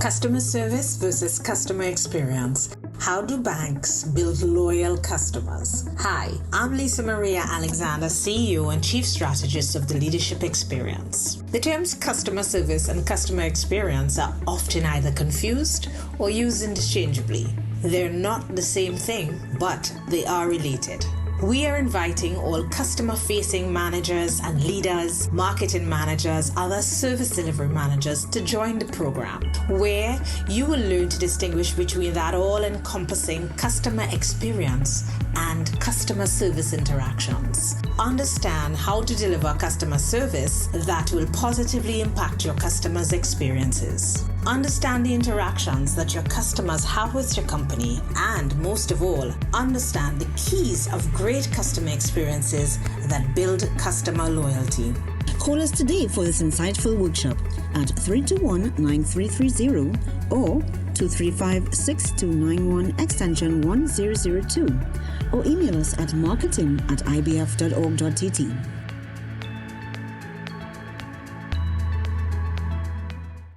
Customer service versus customer experience. How do banks build loyal customers? Hi, I'm Lisa Maria Alexander, CEO and Chief Strategist of the Leadership Experience. The terms customer service and customer experience are often either confused or used interchangeably. They're not the same thing, but they are related. We are inviting all customer-facing managers and leaders, marketing managers, other service delivery managers to join the program, where you will learn to distinguish between that all-encompassing customer experience and customer service interactions. Understand how to deliver customer service that will positively impact your customers' experiences. Understand the interactions that your customers have with your company, and most of all, understand the keys of great customer experiences that build customer loyalty. Call us today for this insightful workshop at 321-9330 or 235-6291 extension 1002, or email us at marketing@ibf.org.tt.